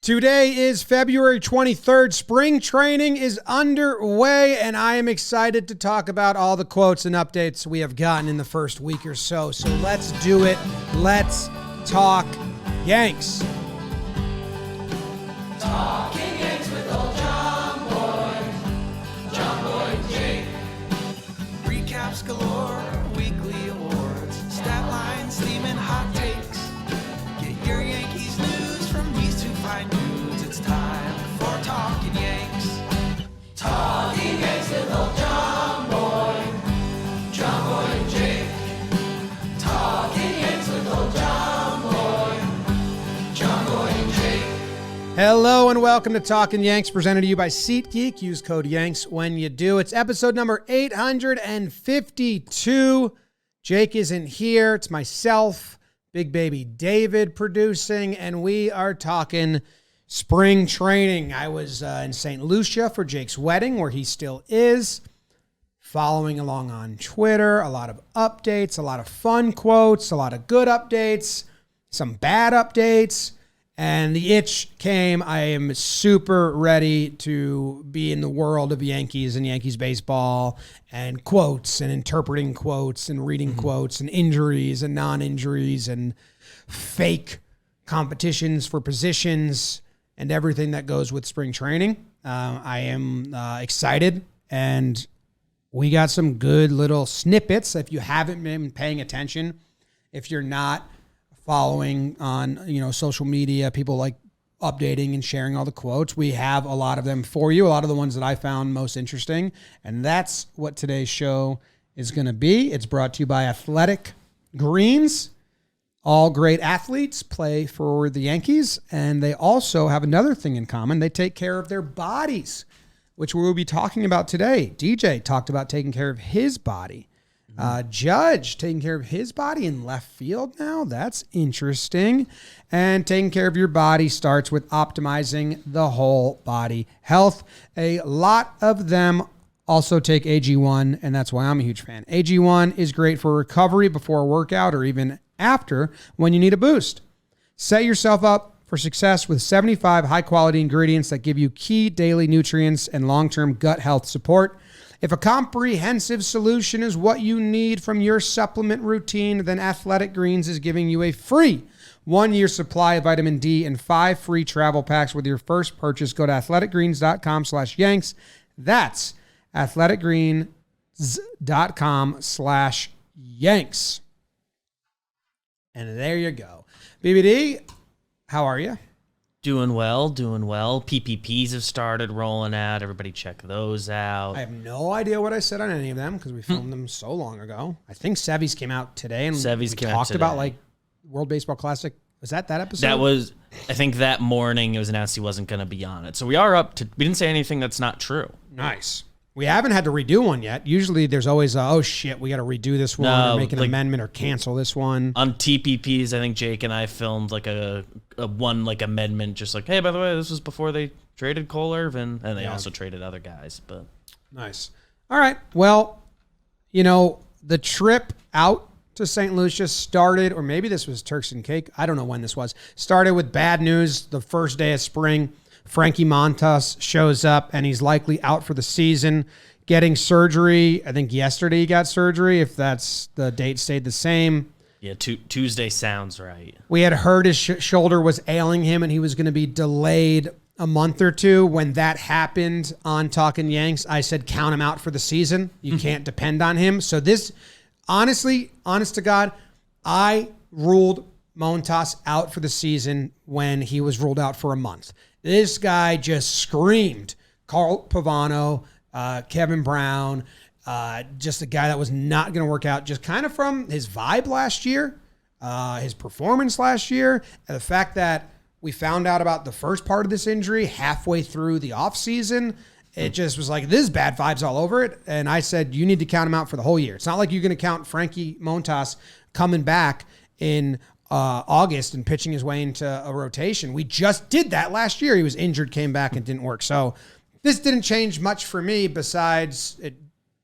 Today is February 23rd. Spring training is underway, and I am excited to talk about all the quotes and updates we have gotten in the first week or so. So let's do it. Let's talk Yanks. Talking Yanks with old Jomboy, Jomboy Jake. Recaps galore, weekly awards, stat lines, theme, and hot takes. Get your Yankees news from these two fine dudes. It's time for Talkin' Yanks. Talking Yanks with old Jomboy, Jomboy and Jake. Talking Yanks with old Jomboy, Jomboy and Jake. Hello and welcome to Talkin' Yanks, presented to you by SeatGeek. Use code Yanks when you do. It's episode number 852. Jake isn't here. It's myself, Big Baby David producing, and we are talking spring training. I was in St. Lucia for Jake's wedding, where he still is, following along on Twitter. A lot of updates, a lot of fun quotes, a lot of good updates, some bad updates. And the itch came. I am super ready to be in the world of Yankees and Yankees baseball and quotes and interpreting quotes and reading quotes and injuries and non-injuries and fake competitions for positions and everything that goes with spring training. I am excited, and we got some good little snippets. If you haven't been paying attention, if you're not following on, social media, people like updating and sharing all the quotes, we have a lot of them for you, a lot of the ones that I found most interesting. And that's what today's show is going to be. It's brought to you by Athletic Greens. All great athletes play for the Yankees, and they also have another thing in common. They take care of their bodies, which we will be talking about today. DJ talked about taking care of his body. Judge taking care of his body in left field now. That's interesting. And taking care of your body starts with optimizing the whole body health. A lot of them also take AG1, and that's why I'm a huge fan. AG1 is great for recovery before a workout or even after when you need a boost. Set yourself up for success with 75 high-quality ingredients that give you key daily nutrients and long-term gut health support. If a comprehensive solution is what you need from your supplement routine, then Athletic Greens is giving you a free 1-year supply of vitamin D and 5 free travel packs with your first purchase. Go to athleticgreens.com/Yanks. That's athleticgreens.com/Yanks. And there you go. BBD, how are you? Doing well. PPPs have started rolling out. Everybody check those out. I have no idea what I said on any of them because we filmed them so long ago. I think Sevy's came out today, and we talked about like World Baseball Classic. Was that episode? That was, I think that morning it was announced he wasn't going to be on it. So we are up to, we didn't say anything that's not true. Nice. We haven't had to redo one yet. Usually there's always oh shit, we got to redo this one or make an amendment or cancel this one. On TPPs, I think Jake and I filmed like a amendment, just like, hey, by the way, this was before they traded Cole Irvin, and they also traded other guys. But nice. All right. Well, the trip out to St. Lucia started, or maybe this was Turks and Cake. I don't know when this was. Started with bad news the first day of spring. Frankie Montas shows up, and he's likely out for the season, getting surgery. I think yesterday he got surgery, if that's the date stayed the same. Yeah, Tuesday sounds right. We had heard his shoulder was ailing him, and he was going to be delayed a month or two. When that happened on Talkin' Yanks, I said count him out for the season. You can't depend on him. So this, honestly, honest to God, I ruled Montas out for the season when he was ruled out for a month. This guy just screamed Carl Pavano, Kevin Brown, just a guy that was not going to work out, just kind of from his vibe last year, his performance last year, and the fact that we found out about the first part of this injury halfway through the offseason. It just was like, this is bad vibes all over it. And I said, you need to count him out for the whole year. It's not like you're going to count Frankie Montas coming back in August and pitching his way into a rotation. We just did that last year. He was injured, came back, and didn't work. So this didn't change much for me besides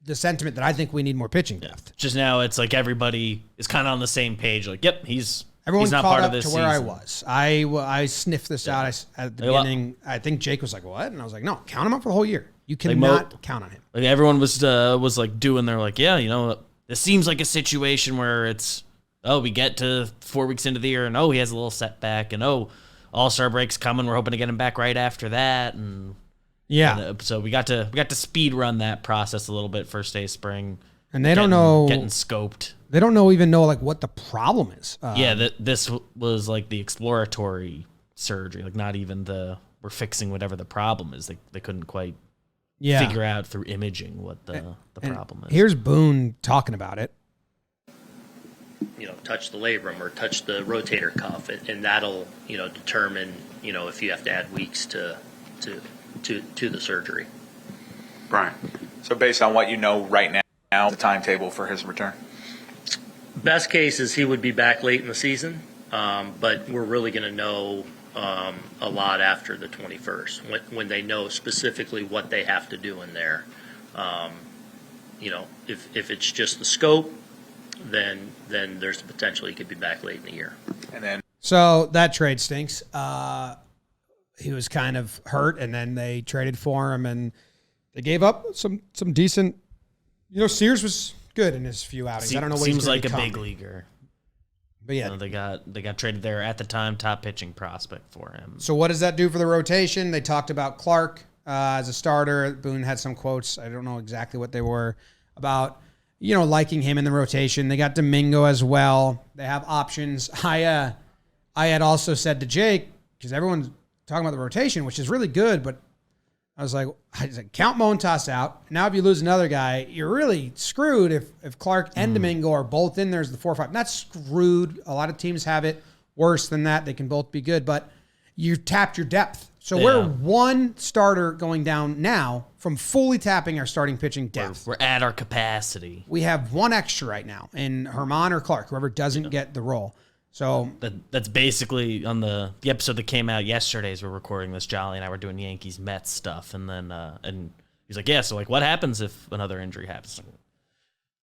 the sentiment that I think we need more pitching depth. Just now it's like everybody is kind of on the same page. Like, yep, he's Everyone he's not caught part up of this to where I season. was. I sniffed this out at the beginning. I think Jake was like, "What?" And I was like, "No, count him up for the whole year. You cannot count on him." Like everyone was like doing their like, yeah, you know, this seems like a situation where it's we get to 4 weeks into the year and he has a little setback and All-Star break's coming. We're hoping to get him back right after that and so we got to speed run that process a little bit first day of spring. And they don't know getting scoped. They don't even know like what the problem is. This was like the exploratory surgery, like not even we're fixing whatever the problem is. They couldn't quite figure out through imaging what the problem is. Here's Boone talking about it. Touch the labrum or touch the rotator cuff, and that'll determine if you have to add weeks to the surgery. Brian. So based on what you know right now, the timetable for his return? Best case is he would be back late in the season, but we're really going to know a lot after the 21st when they know specifically what they have to do in there. If it's just the scope, then there's the potential he could be back late in the year. So that trade stinks. He was kind of hurt, and then they traded for him, and they gave up some decent. Sears was good in his few outings. I don't know what seems he's like become. a big leaguer. But yeah, they got traded there at the time, top pitching prospect for him. So what does that do for the rotation? They talked about Clark as a starter. Boone had some quotes. I don't know exactly what they were about. Liking him in the rotation. They got Domingo as well. They have options. I had also said to Jake, because everyone's talking about the rotation, which is really good, but I was like, count Montas out. Now, if you lose another guy, you're really screwed if Clark and Domingo are both in there as the 4 or 5. Not screwed. A lot of teams have it worse than that. They can both be good, but you tapped your depth. So we're one starter going down now from fully tapping our starting pitching depth. We're at our capacity. We have one extra right now in Herman or Clark, whoever doesn't get the role. So that's basically on the episode that came out yesterday as we're recording this. Jolly and I were doing Yankees Mets stuff, and then and he's like, so like what happens if another injury happens?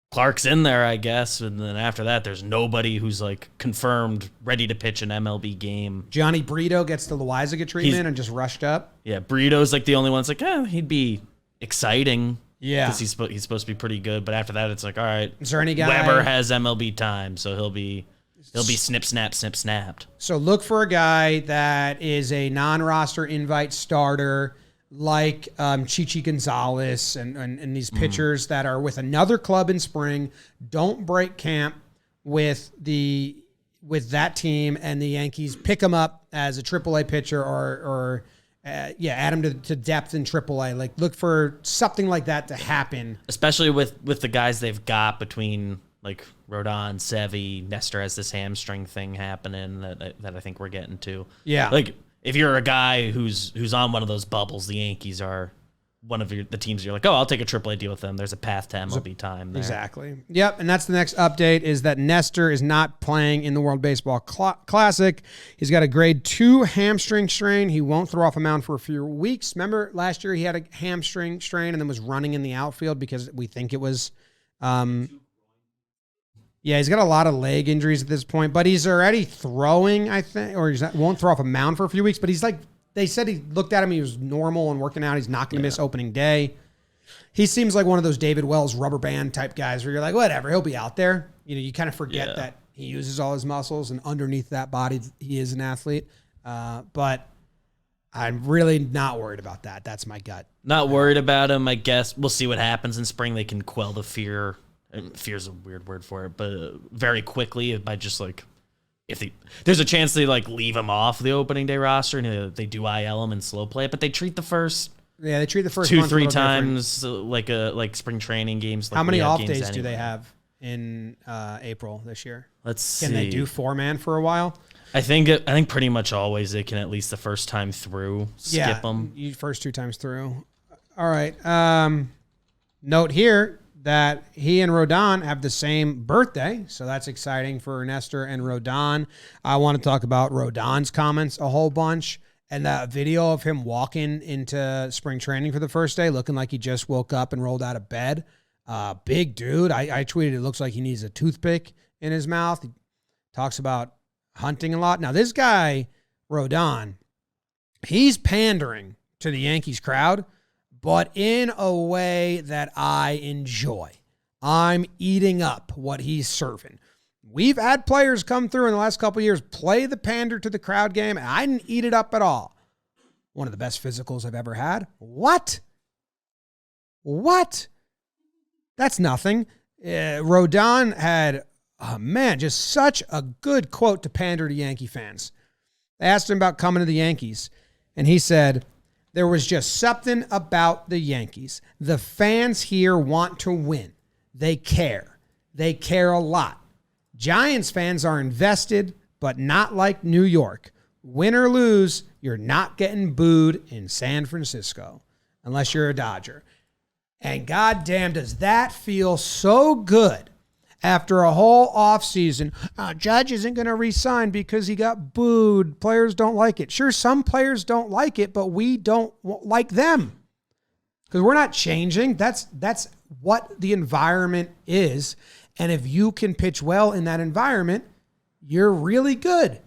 Clark's in there, I guess, and then after that, there's nobody who's like confirmed ready to pitch an MLB game. Johnny Brito gets the Loizaga treatment and just rushed up. Yeah, Brito's like the only one that's like, he'd be exciting. Yeah, because he's supposed to be pretty good, but after that, it's like, all right, is there any guy? Weber has MLB time, so he'll be snip, snap, snip, snapped. So look for a guy that is a non-roster invite starter like Chichi Gonzalez and these pitchers that are with another club in spring. Don't break camp with that team and the Yankees. Pick him up as a AAA pitcher or add him to depth in AAA. Like look for something like that to happen. Especially with the guys they've got between like Rodon, Sevy, Nestor has this hamstring thing happening that I think we're getting to. Yeah. Like if you're a guy who's on one of those bubbles, the Yankees are one of the teams you're like, I'll take a AAA deal with them. There's a path to MLB time there. Exactly. Yep, and that's the next update is that Nestor is not playing in the World Baseball Classic. He's got a grade 2 hamstring strain. He won't throw off a mound for a few weeks. Remember last year he had a hamstring strain and then was running in the outfield because we think it was he's got a lot of leg injuries at this point, but he's already throwing, I think, or won't throw off a mound for a few weeks, but he's like, they said he looked at him, he was normal and working out. He's not going to miss opening day. He seems like one of those David Wells rubber band type guys where you're like, whatever, he'll be out there. You kind of forget that he uses all his muscles and underneath that body, he is an athlete. But I'm really not worried about that. That's my gut. Not worried about him. I guess we'll see what happens in spring. They can quell the fear. Fear's a weird word for it, but very quickly by just like there's a chance they like leave him off the opening day roster and they do IL him and slow play it, but they treat the first 2-3 times like spring training games. Like how many off days do they have in April this year? Let's see. Can they do 4-man for a while? I think pretty much always they can at least the first time through skip them. First 2 times through. All right. Note here that he and Rodon have the same birthday, so that's exciting for Nestor and Rodon. I want to talk about Rodon's comments a whole bunch, and that video of him walking into spring training for the first day, looking like he just woke up and rolled out of bed. Big dude. I tweeted it looks like he needs a toothpick in his mouth. He talks about hunting a lot. Now, this guy, Rodon, he's pandering to the Yankees crowd, but in a way that I enjoy. I'm eating up what he's serving. We've had players come through in the last couple of years, play the pander to the crowd game, and I didn't eat it up at all. One of the best physicals I've ever had. What? That's nothing. Rodon had, just such a good quote to pander to Yankee fans. They asked him about coming to the Yankees, and he said, there was just something about the Yankees. The fans here want to win. They care. They care a lot. Giants fans are invested, but not like New York. Win or lose, you're not getting booed in San Francisco unless you're a Dodger. And goddamn, does that feel so good after a whole offseason. Judge isn't going to re-sign because he got booed. Players don't like it. Sure, some players don't like it, but we don't like them because we're not changing. That's what the environment is. And if you can pitch well in that environment, you're really good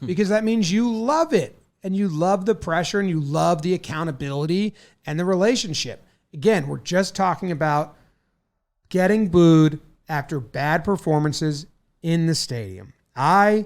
because that means you love it and you love the pressure and you love the accountability and the relationship. Again, we're just talking about getting booed after bad performances in the stadium. I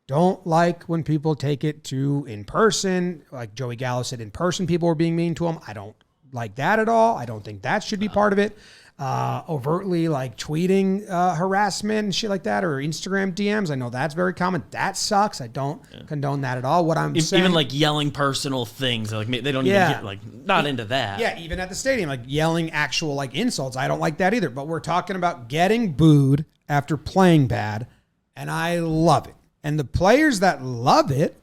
don't like when people take it to in person. Like Joey Gallo said, in person people were being mean to him. I don't like that at all. I don't think that should be part of it. Overtly like tweeting harassment and shit like that, or Instagram DMs. I know that's very common. That sucks. I don't condone that at all. What I'm saying, even like yelling personal things, like they don't even get like not into that. Yeah, even at the stadium, like yelling actual like insults. I don't like that either. But we're talking about getting booed after playing bad, and I love it. And the players that love it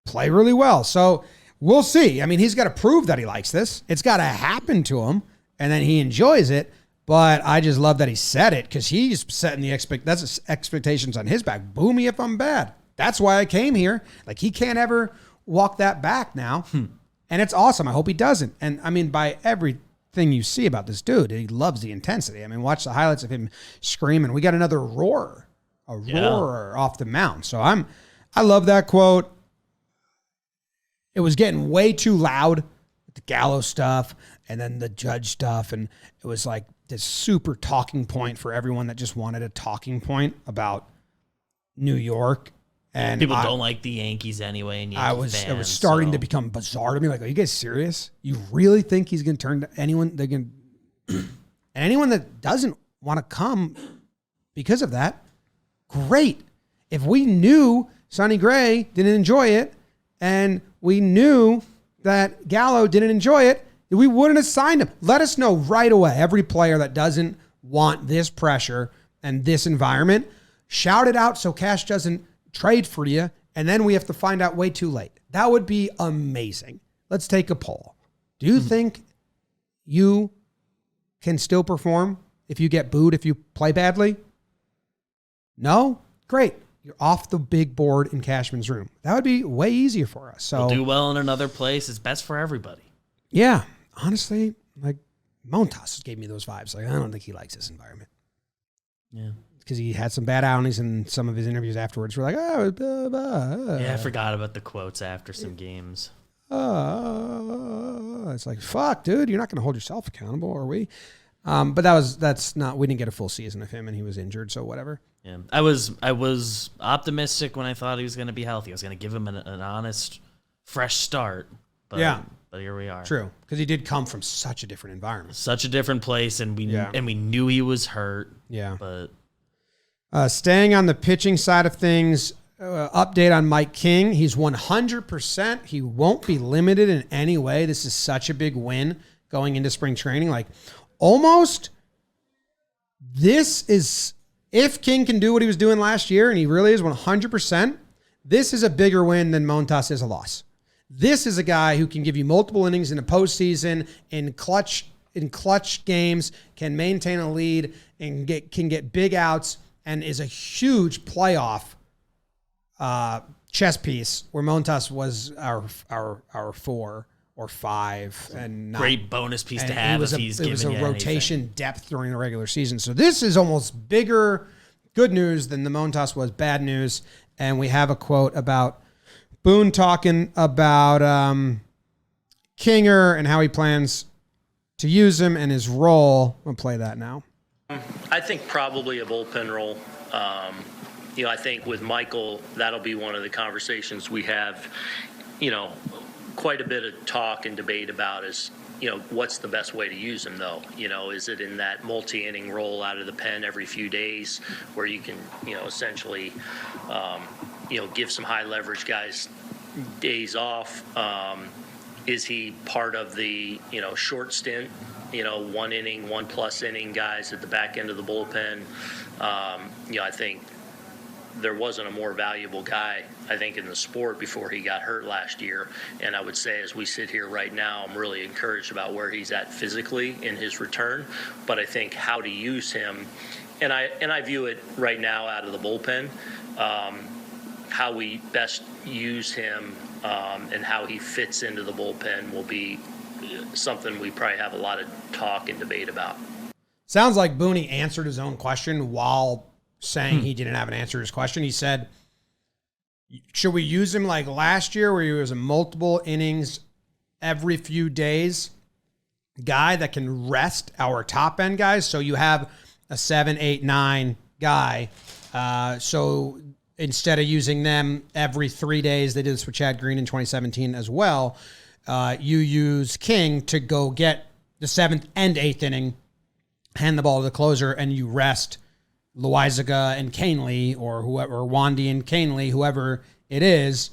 play really well. So we'll see. I mean, he's got to prove that he likes this. It's got to happen to him. And then he enjoys it, but I just love that he said it because he's setting the expectations on his back. Boo me if I'm bad. That's why I came here. Like, he can't ever walk that back now. And it's awesome. I hope he doesn't. And, I mean, by everything you see about this dude, he loves the intensity. I mean, watch the highlights of him screaming. We got another roar off the mound. So I love that quote. It was getting way too loud with the Gallo stuff and then the Judge stuff. And it was like this super talking point for everyone that just wanted a talking point about New York. And people don't like the Yankees anyway. And it was starting to become bizarre to me. Like, are you guys serious? You really think he's going to turn to anyone? And anyone that doesn't want to come because of that, great. If we knew Sonny Gray didn't enjoy it and we knew that Gallo didn't enjoy it, we wouldn't have signed him. Let us know right away. Every player that doesn't want this pressure and this environment, shout it out so Cash doesn't trade for you, and then we have to find out way too late. That would be amazing. Let's take a poll. Do you think you can still perform if you get booed, if you play badly? No? Great. You're off the big board in Cashman's room. That would be way easier for us. So we'll do well in another place. It's best for everybody. Yeah. Honestly, like Montas gave me those vibes. Like, I don't think he likes this environment. Yeah. Because he had some bad outings in some of his interviews afterwards. We're like, Yeah, I forgot about the quotes after some games. It's like, fuck, dude, you're not going to hold yourself accountable, are we? But we didn't get a full season of him, and he was injured, so whatever. Yeah, I was optimistic when I thought he was going to be healthy. I was going to give him an honest, fresh start. But, but here we are. True, because he did come from such a different environment, such a different place, and we knew he was hurt. Yeah, but staying on the pitching side of things, update on Mike King. He's 100%. He won't be limited in any way. This is such a big win going into spring training. Like, almost, this is, if King can do what he was doing last year, and he really is 100%, this is a bigger win than Montas is a loss. This is a guy who can give you multiple innings in a postseason, in clutch games, can maintain a lead, and can get big outs, and is a huge playoff chess piece where Montas was our 4 or 5, and great bonus piece to have. It was a rotation depth during the regular season. So this is almost bigger good news than the Montas was bad news. And we have a quote about Boone talking about Kinger and how he plans to use him and his role. We'll play that now. I think probably a bullpen role. I think with Michael, that'll be one of the conversations we have, quite a bit of talk and debate about is, what's the best way to use him, though? Is it in that multi-inning role out of the pen every few days where you can, essentially, give some high leverage guys days off? Is he part of the, short stint, 1 inning, 1+ inning guys at the back end of the bullpen? I think there wasn't a more valuable guy, I think, in the sport before he got hurt last year. And I would say as we sit here right now, I'm really encouraged about where he's at physically in his return. But I think how to use him, and I view it right now out of the bullpen, how we best use him and how he fits into the bullpen will be something we probably have a lot of talk and debate about. Sounds like Boone answered his own question while saying he didn't have an answer to his question. He said, should we use him like last year where he was a multiple innings every few days guy that can rest our top end guys? So you have a 7, 8, 9 guy. So instead of using them every 3 days, they did this with Chad Green in 2017 as well. You use King to go get the 7th and 8th inning, hand the ball to the closer, and you rest Loizaga and Canely or whoever, or Wandy and Canely, whoever it is.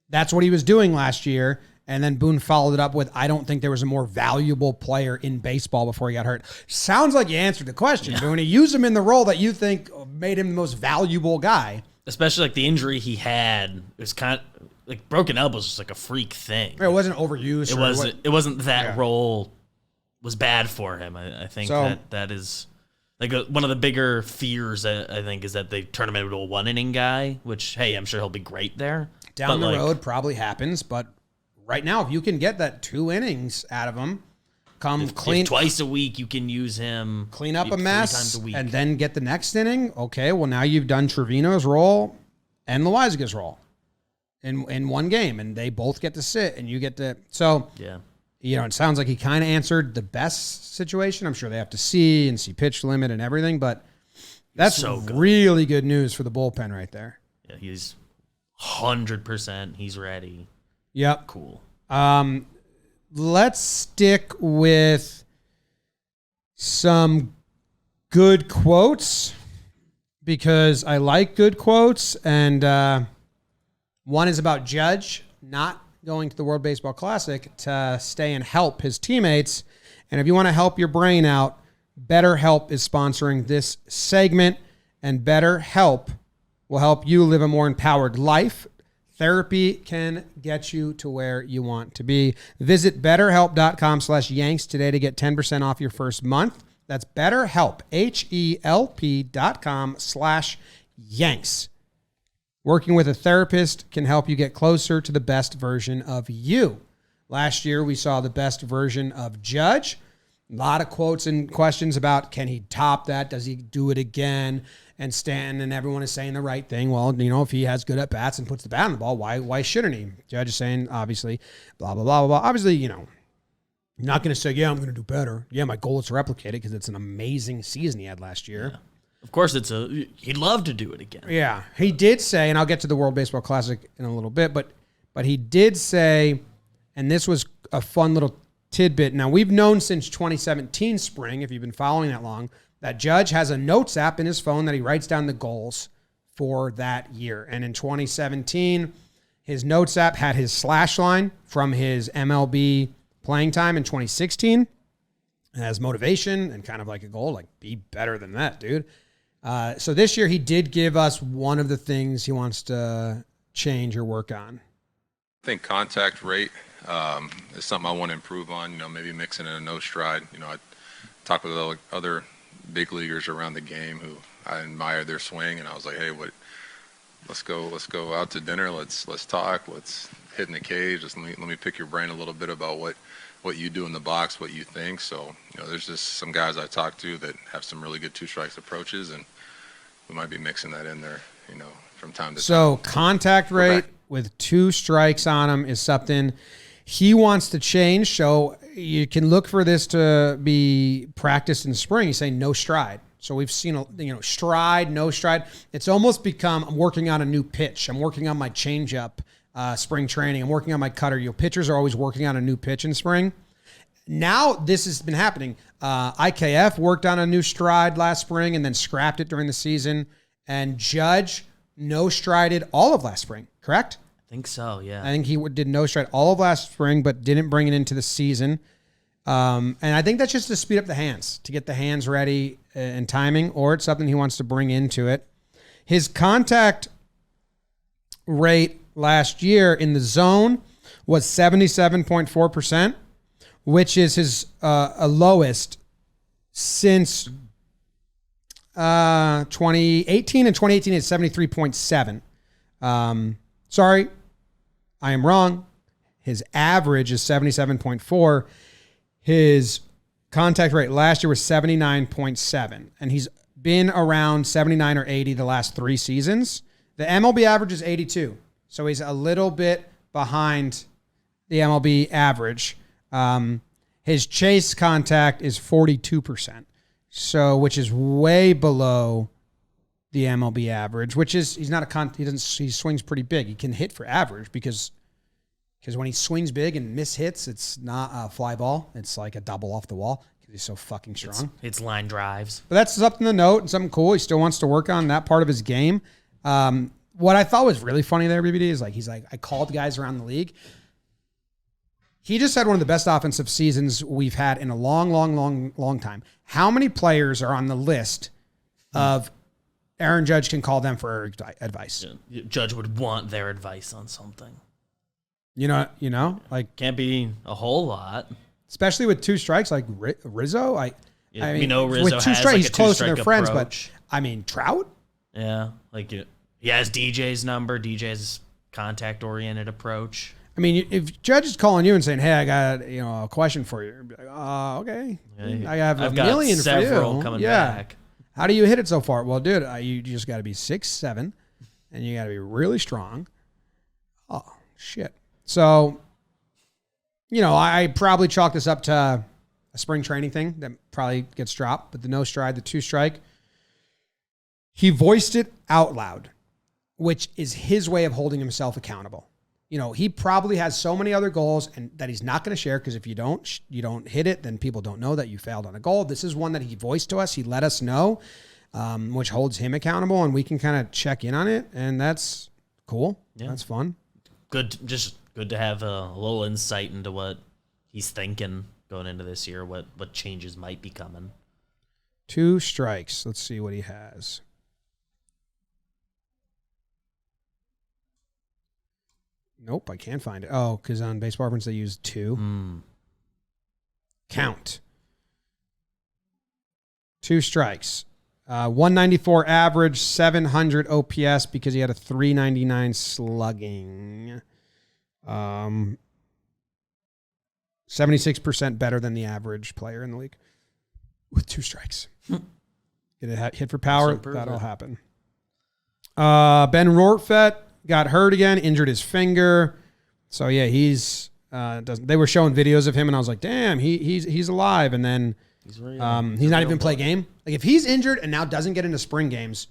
That's what he was doing last year. And then Boone followed it up with, I don't think there was a more valuable player in baseball before he got hurt. Sounds like you answered the question, yeah. Boone. Use him in the role that you think made him the most valuable guy. Especially like the injury he had. It was kind of like broken elbows was like a freak thing. It wasn't overused. It wasn't that role was bad for him. I think that is like one of the bigger fears, I think, is that they turn him into a 1 inning guy, which, hey, I'm sure he'll be great there. Down the road probably happens, but right now, if you can get that 2 innings out of him, if twice a week you can use him, clean up a mess, 3 times a week, and then get the next inning. Okay, well now you've done Trevino's role and Loizaga's role in one game, and they both get to sit, and you get to it sounds like he kind of answered the best situation. I'm sure they have to see pitch limit and everything, but that's so really good news for the bullpen right there. Yeah, he's 100%. He's ready. Yep. Cool. Let's stick with some good quotes because I like good quotes. And one is about Judge not going to the World Baseball Classic to stay and help his teammates. And if you want to help your brain out, BetterHelp is sponsoring this segment. And BetterHelp will help you live a more empowered life. Therapy can get you to where you want to be. Visit BetterHelp.com/Yanks today to get 10% off your first month. That's BetterHelp, HELP.com/Yanks. Working with a therapist can help you get closer to the best version of you. Last year, we saw the best version of Judge. A lot of quotes and questions about, can he top that? Does he do it again? And Stanton and everyone is saying the right thing. Well, if he has good at-bats and puts the bat on the ball, why shouldn't he? Judge is saying, obviously, blah, blah, blah, blah. Obviously, you're not going to say, yeah, I'm going to do better. Yeah, my goal is to replicate it because it's an amazing season he had last year. Yeah. Of course, he'd love to do it again. Yeah, he did say, and I'll get to the World Baseball Classic in a little bit, but he did say, and this was a fun little tidbit. Now, we've known since 2017 spring, if you've been following that long, that Judge has a notes app in his phone that he writes down the goals for that year. And in 2017, his notes app had his slash line from his MLB playing time in 2016 as motivation and kind of like a goal, like be better than that, dude. So this year he did give us one of the things he wants to change or work on. I think contact rate is something I want to improve on, maybe mixing in a no stride. I talk with other big leaguers around the game who I admire their swing, and I was like, hey, let's go out to dinner, let's talk, let's hit in the cage, let me pick your brain a little bit about what you do in the box, what you think. So there's just some guys I talk to that have some really good two strikes approaches, and we might be mixing that in there, from time to time. So contact rate with 2 strikes on him is something he wants to change. So you can look for this to be practiced in spring. He's saying no stride. So we've seen, stride, no stride. It's almost become, I'm working on a new pitch. I'm working on my changeup, spring training. I'm working on my cutter. Pitchers are always working on a new pitch in spring. Now this has been happening. IKF worked on a new stride last spring and then scrapped it during the season. And Judge no strided all of last spring, correct? I think so, yeah. I think he did no stride all of last spring, but didn't bring it into the season. And I think that's just to speed up the hands, to get the hands ready and timing, or it's something he wants to bring into it. His contact rate last year in the zone was 77.4%, which is his lowest since 2018. And 2018 is 73.7. Sorry, I am wrong. His average is 77.4. His contact rate last year was 79.7, and he's been around 79 or 80 the last 3 seasons. The MLB average is 82, so he's a little bit behind the MLB average. His chase contact is 42%, which is way below the MLB average. Which is he swings pretty big. He can hit for average because when he swings big and miss hits, it's not a fly ball. It's like a double off the wall because he's so fucking strong. It's line drives. But that's something to note and something cool. He still wants to work on that part of his game. What I thought was really funny there, BBD, is he's like, I called guys around the league. He just had one of the best offensive seasons we've had in a long, long, long, long time. How many players are on the list of Aaron Judge can call them for advice? Yeah. Judge would want their advice on something. Can't be a whole lot, especially with 2 strikes like Rizzo. Rizzo with 2 has strikes, he's close to their approach. friends, but Trout. Yeah, he has DJ's number. DJ's contact-oriented approach. If Judge is calling you and saying, "Hey, I got a question for you," you'd be like, okay, Yeah, I have I've a got million several for you. coming back. How do you hit it so far? Well, dude, you just got to be 6'7", and you got to be really strong. Oh shit. So, I probably chalk this up to a spring training thing that probably gets dropped, but the no stride, the 2 strike, he voiced it out loud, which is his way of holding himself accountable. He probably has so many other goals and that he's not going to share because if you don't hit it, then people don't know that you failed on a goal. This is one that he voiced to us. He let us know, which holds him accountable, and we can kind of check in on it, and that's cool. Yeah. That's fun. Good to have a little insight into what he's thinking going into this year, what changes might be coming. 2 strikes. Let's see what he has. Nope, I can't find it. Oh, because on Baseball Reference they use 2. Count. 2 strikes. 194 average, 700 OPS because he had a 399 slugging. 76% better than the average player in the league with 2 strikes. Get a hit for power, that'll happen. Ben Rortvedt got hurt again, injured his finger. So yeah, he's they were showing videos of him, and I was like, damn, he's alive. And then he's not even play game. Like if he's injured and now doesn't get into spring games,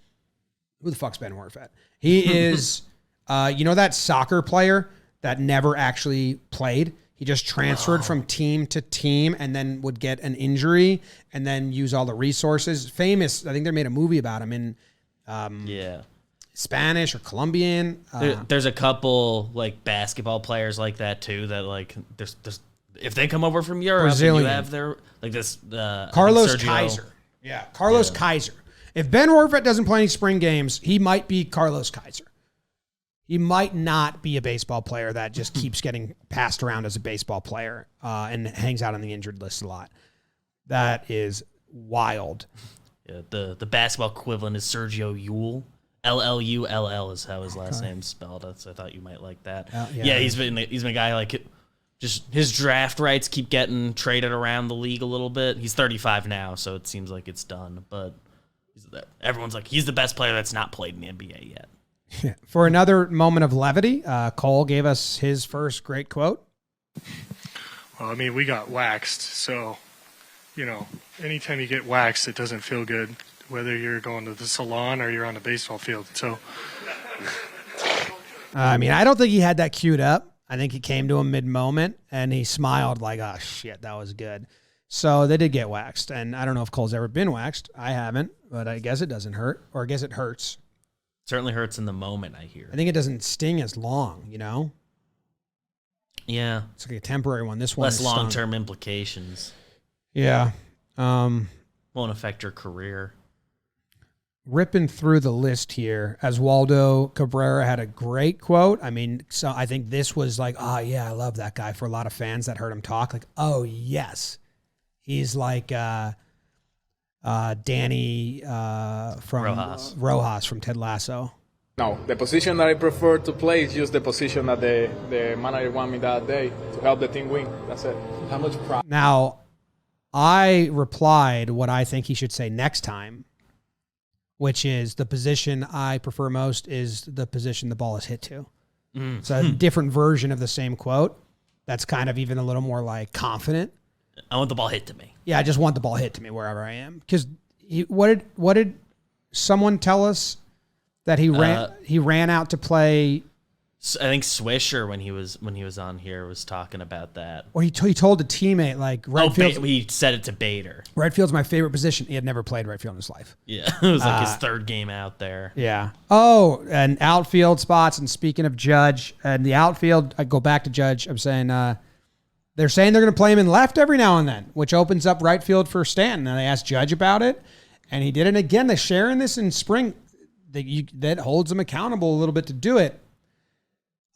who the fuck's Ben Rortvedt? He is, that soccer player that never actually played. He just transferred from team to team and then would get an injury and then use all the resources. Famous, I think they made a movie about him in Spanish or Colombian. There's a couple like basketball players like that too. That like there's if they come over from Europe, Brazilian. and you have their like this Carlos Kaiser. Yeah, Carlos Kaiser. If Ben Rortvedt doesn't play any spring games, he might be Carlos Kaiser. He might not be a baseball player that just keeps getting passed around as a baseball player and hangs out on the injured list a lot. That is wild. Yeah, the basketball equivalent is Sergio Llull. Llull is how his last name's spelled. So I thought you might like that. He's been a guy like just his draft rights keep getting traded around the league a little bit. He's 35 now, so it seems like it's done. But Everyone's like, he's the best player that's not played in the NBA yet. Yeah. For another moment of levity, Cole gave us his first great quote. Well, I mean, we got waxed, so, anytime you get waxed, it doesn't feel good, whether you're going to the salon or you're on the baseball field. So, I don't think he had that queued up. I think he came to him mid-moment, and he smiled like, oh, shit, that was good. So they did get waxed, and I don't know if Cole's ever been waxed. I haven't, but I guess it doesn't hurt, or I guess it hurts. Certainly hurts in the moment, I hear. I think it doesn't sting as long, Yeah. It's like a temporary one. This one less is long-term implications. Yeah. Won't affect your career. Ripping through the list here, Oswaldo Cabrera had a great quote. So I think this was like, oh, yeah, I love that guy. For a lot of fans that heard him talk, like, oh, yes. He's like Danny from Rojas from Ted Lasso. No, the position that I prefer to play is just the position that the manager want me that day to help the team win. That's it. How much pride? Now, I replied what I think he should say next time, which is the position I prefer most is the position the ball is hit to. It's a different version of the same quote. That's kind of even a little more like confident. I want the ball hit to me. Yeah, I just want the ball hit to me wherever I am. Because what did someone tell us that he ran out to play? I think Swisher when he was on here was talking about that. Or he told a teammate like right field. He said it to Bader. Right field's my favorite position. He had never played right field in his life. Yeah, it was like his third game out there. Yeah. Oh, and outfield spots. And speaking of Judge and the outfield, I go back to Judge. I'm saying they're saying they're going to play him in left every now and then, which opens up right field for Stanton. And they asked Judge about it, and he did it again. They're sharing this in spring. That holds him accountable a little bit to do it.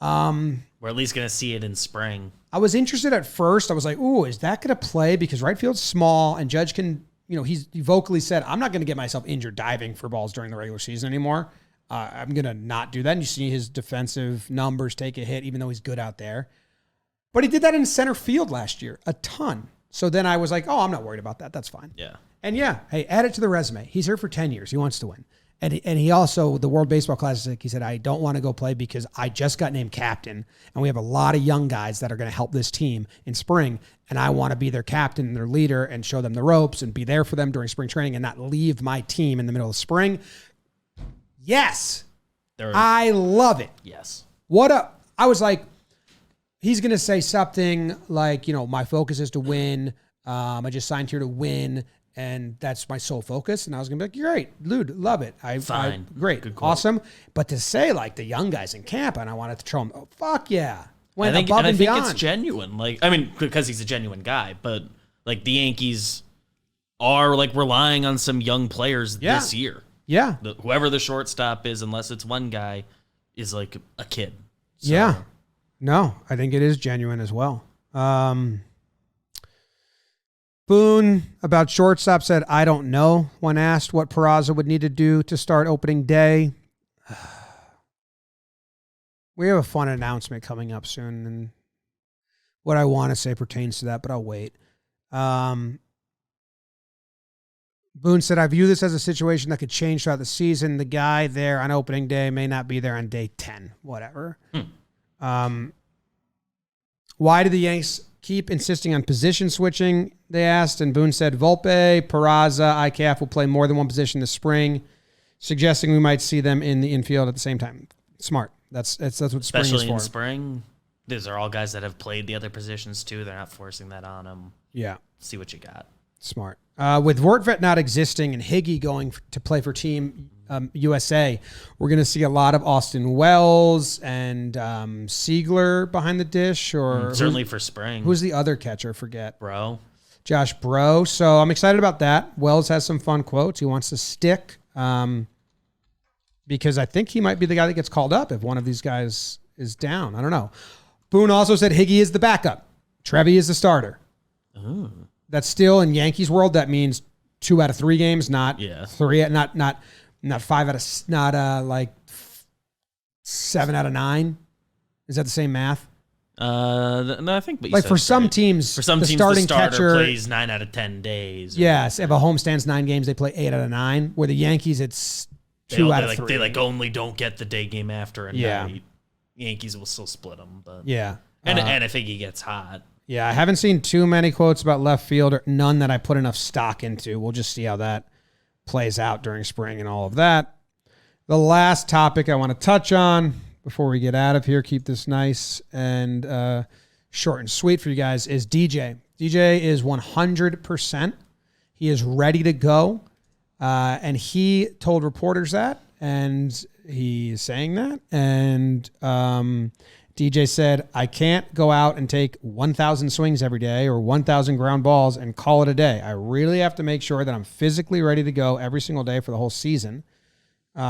We're at least going to see it in spring. I was interested at first. I was like, ooh, is that going to play? Because right field's small, and Judge can, he vocally said, I'm not going to get myself injured diving for balls during the regular season anymore. I'm going to not do that. And you see his defensive numbers take a hit, even though he's good out there. But he did that in center field last year, a ton. So then I was like, oh, I'm not worried about that. That's fine. Yeah. And yeah, hey, add it to the resume. He's here for 10 years. He wants to win. And he also, the World Baseball Classic, he said, I don't want to go play because I just got named captain, and we have a lot of young guys that are going to help this team in spring, and I want to be their captain and their leader and show them the ropes and be there for them during spring training and not leave my team in the middle of spring. Yes. I love it. Yes. I was like, he's going to say something like, my focus is to win. I just signed here to win. And that's my sole focus. And I was going to be like, great, dude, love it. Great, awesome. But to say like the young guys in camp, and I wanted to show them, oh, fuck yeah. I think it's genuine. Because he's a genuine guy, but like the Yankees are like relying on some young players this year. Yeah. Whoever the shortstop is, unless it's one guy, is like a kid. So. Yeah. No, I think it is genuine as well. Boone, about shortstop, said, I don't know, when asked what Peraza would need to do to start opening day. We have a fun announcement coming up soon, and what I want to say pertains to that, but I'll wait. Boone said, I view this as a situation that could change throughout the season. The guy there on opening day may not be there on day 10, whatever. Why do the Yanks keep insisting on position switching, they asked, and Boone said, Volpe, Peraza, IKF will play more than one position this spring, suggesting we might see them in the infield at the same time. Smart. That's what spring is for. Especially in spring. These are all guys that have played the other positions too. They're not forcing that on them. Yeah. See what you got. Smart. With Vortvet not existing and Higgy going to play for Team USA, we're going to see a lot of Austin Wells and Siegler behind the dish. Or certainly for spring. Who's the other catcher? Forget. Josh Bro. So I'm excited about that. Wells has some fun quotes. He wants to stick because I think he might be the guy that gets called up if one of these guys is down. I don't know. Boone also said Higgy is the backup. Trevi is the starter. Oh. That's still in Yankees world. That means 2 out of 3 games, not 3, not 5 out of, not like 7 out of 9. Is that the same math? No, I think. But Like for some teams, the starting starter catcher plays 9 out of 10 days. Yes, if a homestands 9 games, they play 8 out of 9. Where the Yankees, it's 2 out of 3. They like only don't get the day game after, and night. Yankees will still split them. But yeah, and I think he gets hot. Yeah, I haven't seen too many quotes about left field, or none that I put enough stock into. We'll just see how that plays out during spring and all of that. The last topic I want to touch on before we get out of here, keep this nice and short and sweet for you guys, is DJ. DJ is 100%. He is ready to go. And he told reporters that, and he is saying that. And DJ said, I can't go out and take 1,000 swings every day or 1,000 ground balls and call it a day. I really have to make sure that I'm physically ready to go every single day for the whole season. It's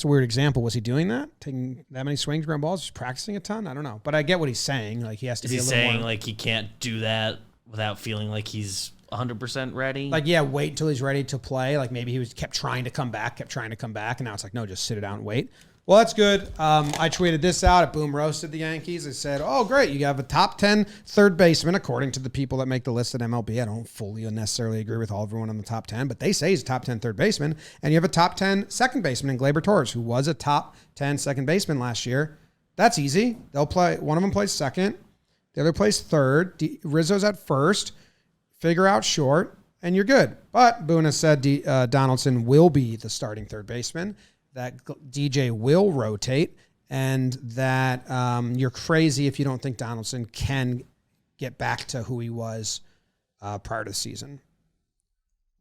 a weird example. Was he doing that? Taking that many swings, ground balls, just practicing a ton? I don't know. But I get what he's saying. Like he has to be a little saying more, like he can't do that without feeling like he's 100% ready? Like, yeah, wait until he's ready to play. Like maybe he kept trying to come back, and now it's like, no, just sit it out and wait. Well, that's good. I tweeted this out at Boom Roasted the Yankees. I said, oh, great. You have a top 10 third baseman, according to the people that make the list at MLB. I don't fully necessarily agree with everyone on the top 10, but they say he's a top 10 third baseman. And you have a top 10 second baseman in Gleyber Torres, who was a top 10 second baseman last year. That's easy. They'll play. One of them plays second. The other plays third. Rizzo's at first. Figure out short, and you're good. But Boone has said Donaldson will be the starting third baseman, that DJ will rotate, and that you're crazy if you don't think Donaldson can get back to who he was prior to the season.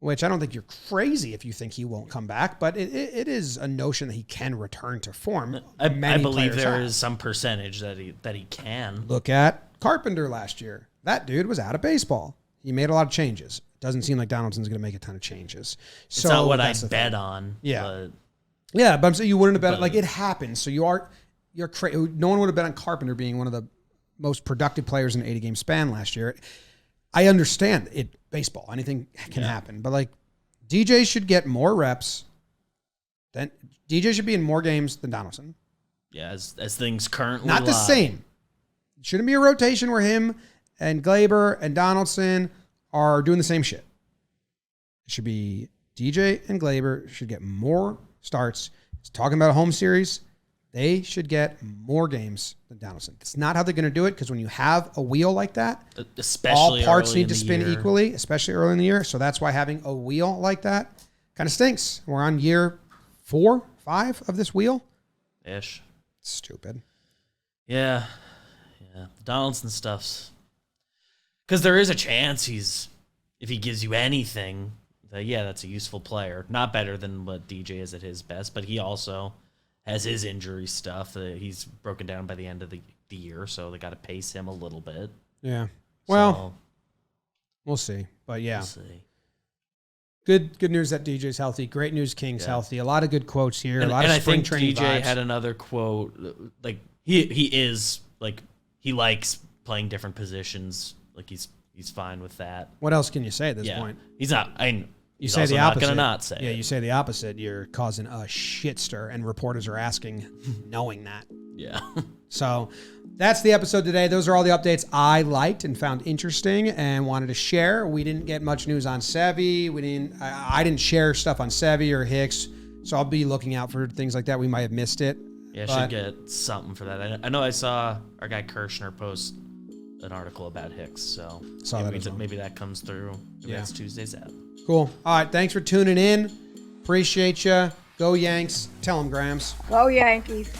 Which I don't think you're crazy if you think he won't come back, but it is a notion that he can return to form. I believe there is some percentage that he can. Look at Carpenter last year. That dude was out of baseball. He made a lot of changes. Doesn't seem like Donaldson's going to make a ton of changes. It's not what I bet on. Yeah. Yeah, but I'm saying you wouldn't have bet it. Like, it happens. So you're crazy. No one would have bet on Carpenter being one of the most productive players in an 80-game span last year. I understand it. Baseball, anything can happen. But, like, DJ should get more reps. DJ should be in more games than Donaldson. Yeah, as things currently Not the same. It shouldn't be a rotation where him and Gleyber and Donaldson are doing the same shit. It should be DJ and Gleyber should get more starts. It's talking about a home series. They should get more games than Donaldson. It's not how they're going to do it, because when you have a wheel like that, especially all parts need to spin equally, especially early in the year. So that's why having a wheel like that kind of stinks. We're on year 4, 5 of this wheel. Ish. Stupid. Yeah. The Donaldson stuff's... Because there is a chance if he gives you anything, that's a useful player. Not better than what DJ is at his best, but he also has his injury stuff. He's broken down by the end of the year, so they got to pace him a little bit. Yeah. Well, we'll see. But yeah. We'll see. Good news that DJ's healthy. Great news King's healthy. A lot of good quotes here. A lot of spring training vibes. DJ had another quote. Like he is like he likes playing different positions. Like he's fine with that. What else can you say at this point? He's not. You say the opposite. Not gonna not say. Yeah, it. You say the opposite. You're causing a shit stir, and reporters are asking, knowing that. Yeah. So that's the episode today. Those are all the updates I liked and found interesting and wanted to share. We didn't get much news on Sevy. I didn't share stuff on Sevy or Hicks, so I'll be looking out for things like that. We might have missed it. Yeah, I should get something for that. I know I saw our guy Kirshner post an article about Hicks, so maybe that comes through. That's Tuesday's app. Cool. All right, thanks for tuning in. Appreciate you. Go Yanks. Tell them, Grams. Go Yankees.